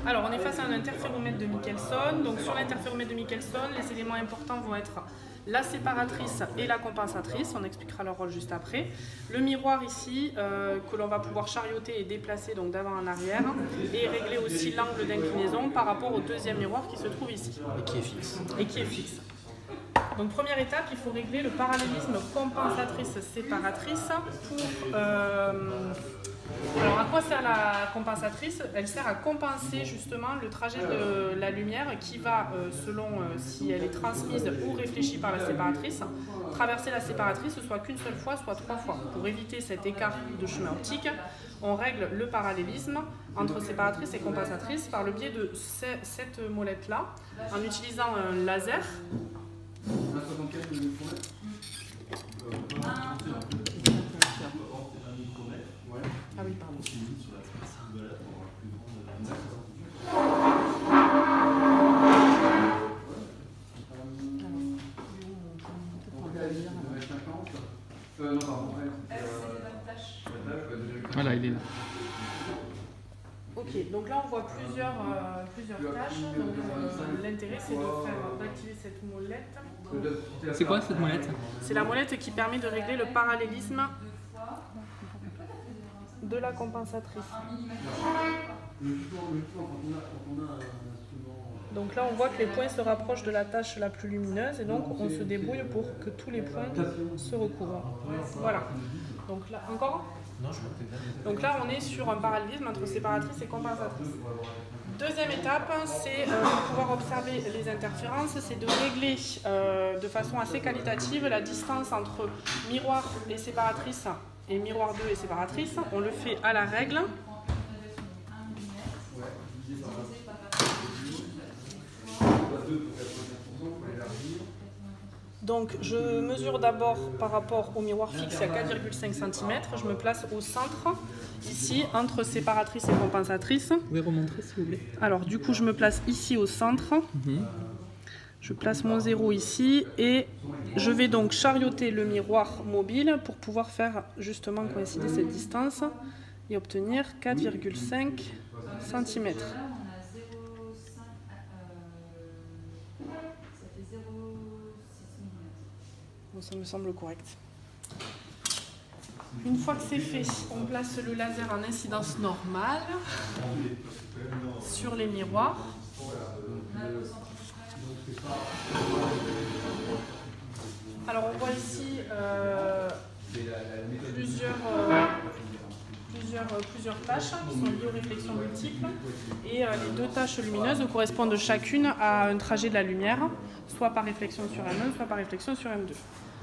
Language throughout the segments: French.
Alors, on est face à un interféromètre de Michelson. Donc, sur l'interféromètre de Michelson, les éléments importants vont être la séparatrice et la compensatrice. On expliquera leur rôle juste après. Le miroir ici, que l'on va pouvoir charioter et déplacer donc d'avant en arrière. Et régler aussi l'angle d'inclinaison par rapport au deuxième miroir qui se trouve ici. Et qui est fixe. Et qui est fixe. Donc, première étape, il faut régler le parallélisme compensatrice-séparatrice pour... Alors, à quoi sert la compensatrice? Elle sert à compenser justement le trajet de la lumière qui va, selon si elle est transmise ou réfléchie par la séparatrice, traverser la séparatrice soit qu'une seule fois, soit 3 fois. Pour éviter cet écart de chemin optique, on règle le parallélisme entre séparatrice et compensatrice par le biais de cette molette-là, en utilisant un laser. Ah oui, pardon. Voilà, il est là. Ok, donc là on voit plusieurs tâches. L'intérêt c'est d'activer cette molette. C'est quoi cette molette? C'est la molette qui permet de régler le parallélisme de la compensatrice. Donc là on voit que les points se rapprochent de la tâche la plus lumineuse et donc on se débrouille pour que tous les points se recouvrent. Voilà. Donc là encore. Donc là on est sur un parallélisme entre séparatrice et compensatrice. Deuxième étape, c'est pour pouvoir observer les interférences, c'est de régler de façon assez qualitative la distance entre miroir et séparatrice et miroir 2 et séparatrice. On le fait à la règle. Donc je mesure d'abord par rapport au miroir fixe à 4,5 cm. Je me place au centre, ici, entre séparatrice et compensatrice. Vous pouvez remontrer s'il vous plaît? Alors du coup je me place ici au centre. Je place mon 0 ici et je vais donc charioter le miroir mobile pour pouvoir faire justement coïncider cette distance et obtenir 4,5 cm. Ça me semble correct. Une fois que c'est fait, on place le laser en incidence normale sur les miroirs. Alors on voit ici plusieurs tâches qui sont liées aux réflexions multiples et les deux tâches lumineuses correspondent chacune à un trajet de la lumière, soit par réflexion sur M1, soit par réflexion sur M2.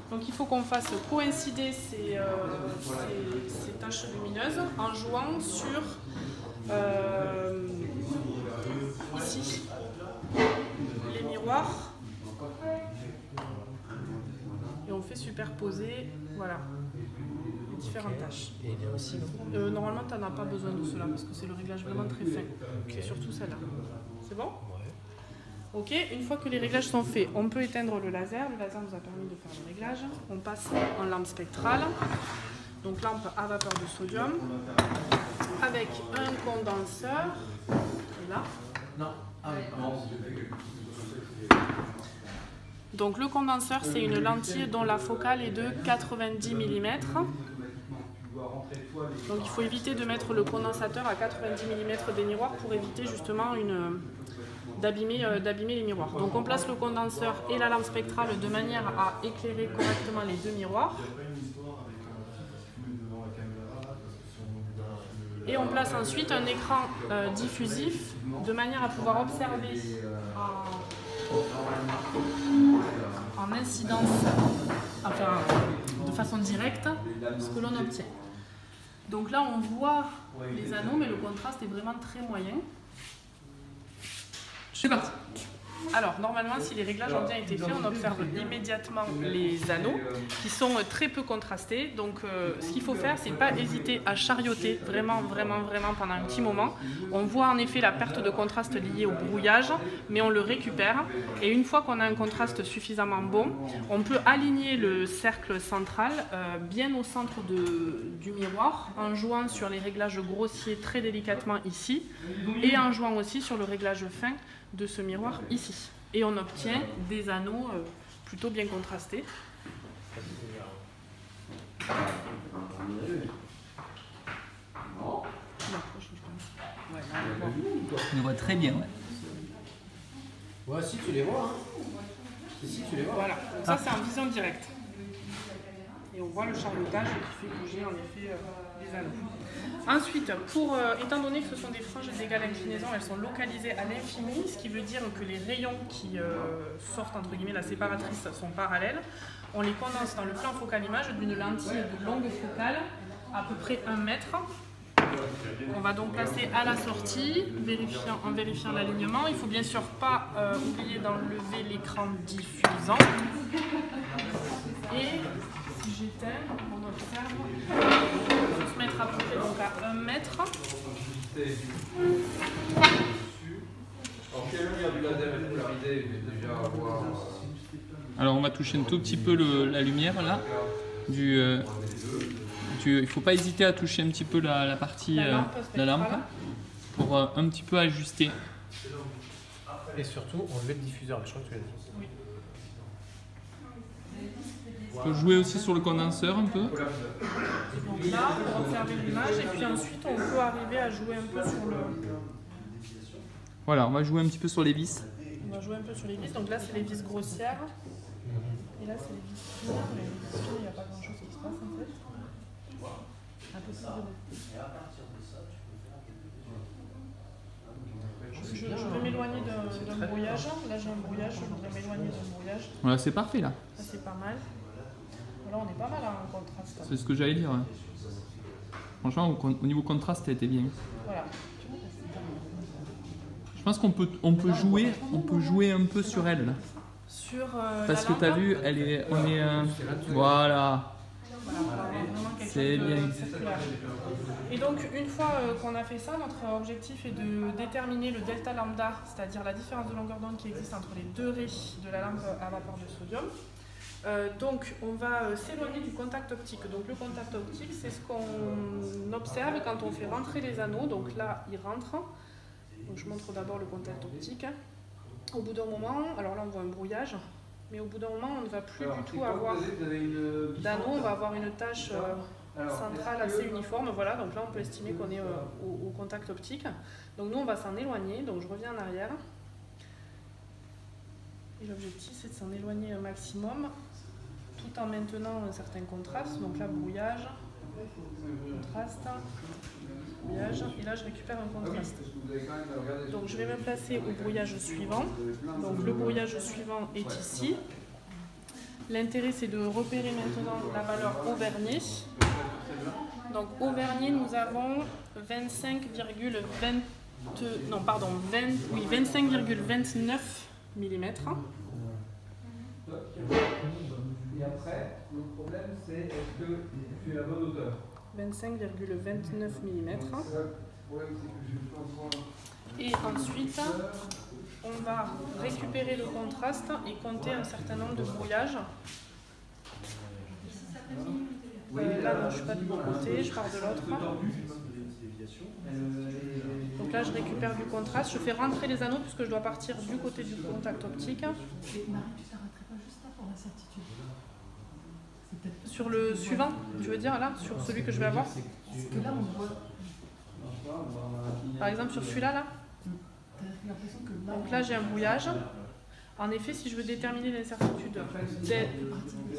Donc il faut qu'on fasse coïncider ces tâches lumineuses en jouant sur ici les miroirs et on fait superposer voilà, les différentes tâches. Et il y a aussi non normalement tu n'en as pas besoin de cela parce que c'est le réglage vraiment très fin. C'est surtout celle-là. C'est bon? Ok, une fois que les réglages sont faits, on peut éteindre le laser. Le laser nous a permis de faire le réglage. On passe en lampe spectrale, donc lampe à vapeur de sodium, avec un condenseur. Et là. Non. Ah oui. Donc le condenseur, c'est une lentille dont la focale est de 90 mm. Donc il faut éviter de mettre le condensateur à 90 mm des miroirs pour éviter justement d'abîmer les miroirs. Donc on place le condenseur et la lampe spectrale de manière à éclairer correctement les deux miroirs. Et on place ensuite un écran diffusif de manière à pouvoir observer en incidence, enfin de façon directe, ce que l'on obtient. Donc là on voit les anneaux mais le contraste est vraiment très moyen. C'est parti. Alors, normalement, si les réglages ont bien été faits, on observe immédiatement les anneaux qui sont très peu contrastés. Donc, ce qu'il faut faire, c'est pas hésiter à charioter vraiment pendant un petit moment. On voit en effet la perte de contraste liée au brouillage, mais on le récupère. Et une fois qu'on a un contraste suffisamment bon, on peut aligner le cercle central bien au centre du miroir en jouant sur les réglages grossiers très délicatement ici et en jouant aussi sur le réglage fin de ce miroir ici. Et on obtient des anneaux plutôt bien contrastés. On voit très bien, ouais. Ouais, si tu les vois, hein. Si tu les vois. Voilà, donc ça c'est en vision directe. Et on voit le charlotage qui fait bouger en effet les anneaux. Ensuite, étant donné que ce sont des franges d'égale inclinaison, elles sont localisées à l'infini, ce qui veut dire que les rayons qui sortent entre guillemets la séparatrice sont parallèles. On les condense dans le plan focal image d'une lentille de longue focale, à peu près 1 mètre. On va donc placer à la sortie, en vérifiant l'alignement. Il ne faut bien sûr pas oublier d'enlever l'écran diffusant. Et si j'éteins, on observe, on peut se mettre à peu près donc à 1 mètre. Alors on va toucher un tout petit peu la lumière là. Il ne faut pas hésiter à toucher un petit peu la partie la lampe pour un petit peu ajuster. Et surtout, enlever le diffuseur, je crois que tu l'as dit. Oui. On peut jouer aussi sur le condenseur un peu. Donc là, on va observer l'image et puis ensuite on peut arriver à jouer un peu sur le... Voilà, on va jouer un petit peu sur les vis. On va jouer un peu sur les vis. Donc là, c'est les vis grossières. Et là, c'est les vis fines. Mais les vis fines, il n'y a pas grand-chose qui se passe en fait. Un peu plus de... Je vais m'éloigner d'un brouillage. Là, j'ai un brouillage. Je voudrais m'éloigner d'un brouillage. Voilà, c'est parfait là. Ça, c'est pas mal. Là, on est pas mal en contraste. C'est ce que j'allais dire. Ouais. Franchement, au niveau contraste, ça a été bien. Voilà. Je pense qu'on peut jouer un peu sur elle là. Sur parce que tu as vu, voilà. C'est bien. Et donc, une fois qu'on a fait ça, notre objectif est de déterminer le delta lambda, c'est-à-dire la différence de longueur d'onde qui existe entre les deux raies de la lampe à vapeur de sodium. Donc, on va s'éloigner du contact optique. Donc, le contact optique, c'est ce qu'on observe quand on fait rentrer les anneaux. Donc là, ils rentrent. Donc, je montre d'abord le contact optique. Au bout d'un moment, alors là, on voit un brouillage. Mais au bout d'un moment, on ne va plus du tout avoir d'anneaux. On va avoir une tache centrale assez uniforme. Voilà, donc là, on peut estimer qu'on est au contact optique. Donc, nous, on va s'en éloigner. Donc, je reviens en arrière. Et l'objectif, c'est de s'en éloigner un maximum, tout en maintenant un certain contraste. Donc là, brouillage, contraste, brouillage. Et là, je récupère un contraste. Donc, je vais me placer au brouillage suivant. Donc, le brouillage suivant est ici. L'intérêt, c'est de repérer maintenant la valeur au vernier. Donc, au vernier, nous avons 25,29 mm. Et après, le problème c'est est-ce que tu es à la bonne hauteur 25,29 mm. Et ensuite, on va récupérer le contraste et compter un certain nombre de brouillages. Là, non, je ne suis pas du bon côté, je pars de l'autre. Donc là, je récupère du contraste, je fais rentrer les anneaux puisque je dois partir du côté du contact optique. Sur le suivant, tu veux dire là, sur celui que je vais avoir? Par exemple, sur celui-là, là. Donc là, j'ai un brouillage. En effet, si je veux déterminer l'incertitude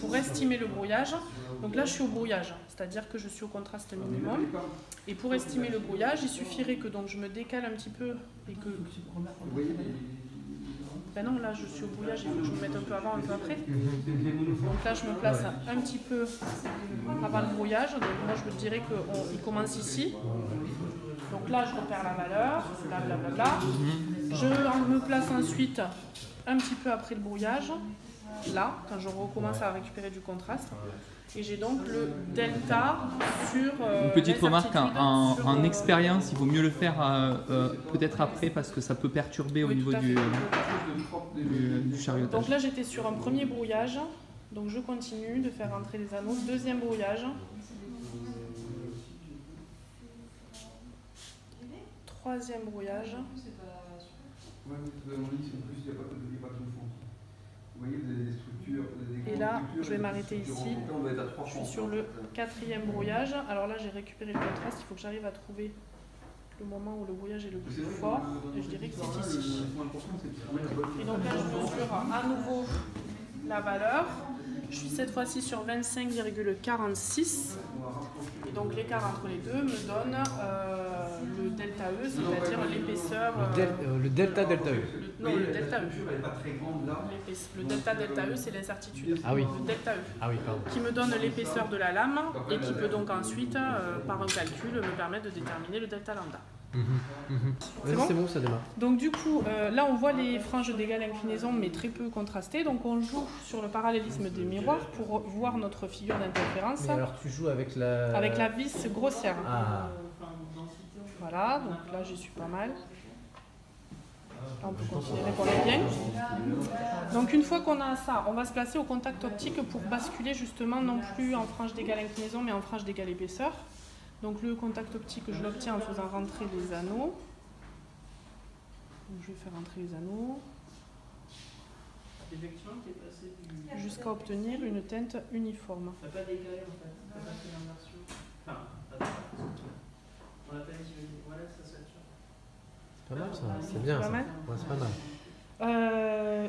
pour estimer le brouillage, donc là je suis au brouillage, c'est-à-dire que je suis au contraste minimum. Et pour estimer le brouillage, il suffirait que donc, je me décale un petit peu et que... Ben non, là je suis au brouillage, il faut que je me mette un peu avant, un peu après. Donc là je me place un petit peu avant le brouillage, donc moi je me dirais qu'il commence ici. Donc là je repère la valeur, blablabla. Je me place ensuite un petit peu après le brouillage, là, quand je recommence à récupérer du contraste. Et j'ai donc le delta sur... Une petite remarque, en expérience, il vaut mieux le faire peut-être après parce que ça peut perturber au niveau du chariotage. Donc là j'étais sur un premier brouillage, donc je continue de faire entrer les anneaux. Deuxième brouillage. Troisième brouillage. Et là, je vais m'arrêter ici. Je suis sur le quatrième brouillage. Alors là, j'ai récupéré le contraste. Il faut que j'arrive à trouver le moment où le brouillage est le plus fort. Et je dirais que c'est ici. Et donc là, je mesure à nouveau la valeur. Je suis cette fois-ci sur 25,46. Et donc l'écart entre les deux me donne le delta E, c'est-à-dire l'épaisseur... Le delta delta E. Non, le delta E. Le delta delta E, c'est l'incertitude. Ah oui. Le delta E. Ah oui, pardon. Qui me donne l'épaisseur de la lame et qui peut donc ensuite, par un calcul, me permettre de déterminer le delta lambda. C'est bon, ça démarre. Donc du coup, là on voit les franges d'égale inclinaison mais très peu contrastées. Donc on joue sur le parallélisme des miroirs pour voir notre figure d'interférence. Mais alors tu joues avec la... Avec la vis grossière. Ah. Voilà, donc là j'y suis pas mal. Là, on peut considérer qu'on est bien. Donc une fois qu'on a ça, on va se placer au contact optique pour basculer justement non plus en frange d'égale inclinaison mais en frange d'égale épaisseur. Donc le contact optique, je l'obtiens en faisant rentrer les anneaux. Donc, je vais faire rentrer les anneaux jusqu'à obtenir une teinte uniforme. C'est pas mal ça, c'est bien ça. Ouais, c'est pas mal.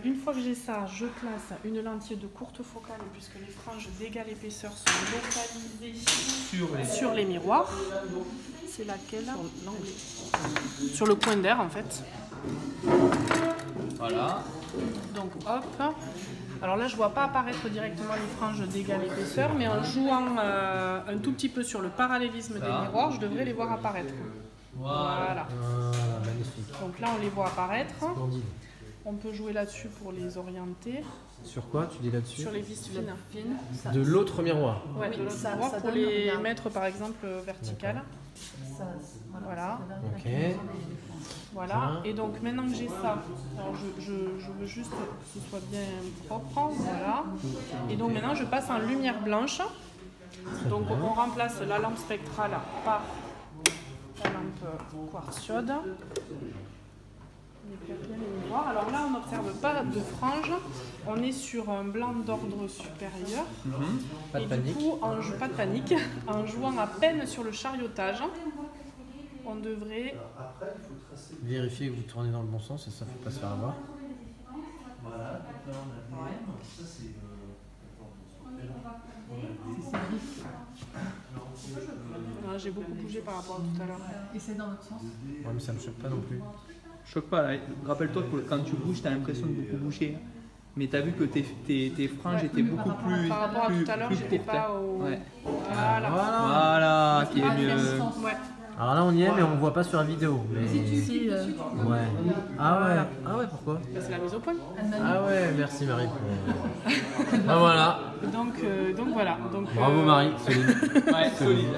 Une fois que j'ai ça, je place une lentille de courte focale puisque les franges d'égale épaisseur sont localisées sur les miroirs. C'est laquelle? Sur le coin d'air en fait. Voilà. Donc hop. Alors là je ne vois pas apparaître directement les franges d'égale épaisseur, mais en jouant un tout petit peu sur le parallélisme des miroirs, je devrais les voir apparaître. Voilà. Magnifique. Donc là on les voit apparaître. Splendide. On peut jouer là-dessus pour les orienter. Sur quoi tu dis là-dessus? Sur les vis fines. De l'autre miroir. Ouais, de l'autre miroir pour les mettre par exemple verticales. Voilà. Ok. Voilà. Et donc maintenant que j'ai ça, alors je veux juste que ce soit bien propre. Voilà. Et donc maintenant je passe en lumière blanche. Donc on remplace la lampe spectrale par la lampe quartziode. Les miroirs. Alors là, on n'observe pas de frange, on est sur un blanc d'ordre supérieur. Pas de et panique. du coup, pas de panique, en jouant à peine sur le chariotage, on devrait vérifier que vous tournez dans le bon sens et ça ne faut pas se faire avoir. J'ai beaucoup bougé par rapport à tout à l'heure. Et c'est dans l'autre sens? Ouais, mais ça ne me choque pas non plus. Choque pas, là. Rappelle-toi que quand tu bouges, tu as l'impression de beaucoup bouger. Mais tu as vu que tes franges étaient beaucoup plus. Par rapport à tout à l'heure, j'étais courtes. pas au. Ouais. Voilà. Voilà, qui est mieux. Ouais. Alors là on y est mais on ne voit pas sur la vidéo. Mais... Ouais. Ah ouais, pourquoi? C'est la mise au point. Ah ouais, merci Marie pour... Ah voilà. Donc voilà. Donc, Bravo Marie, solide. Ouais, solide.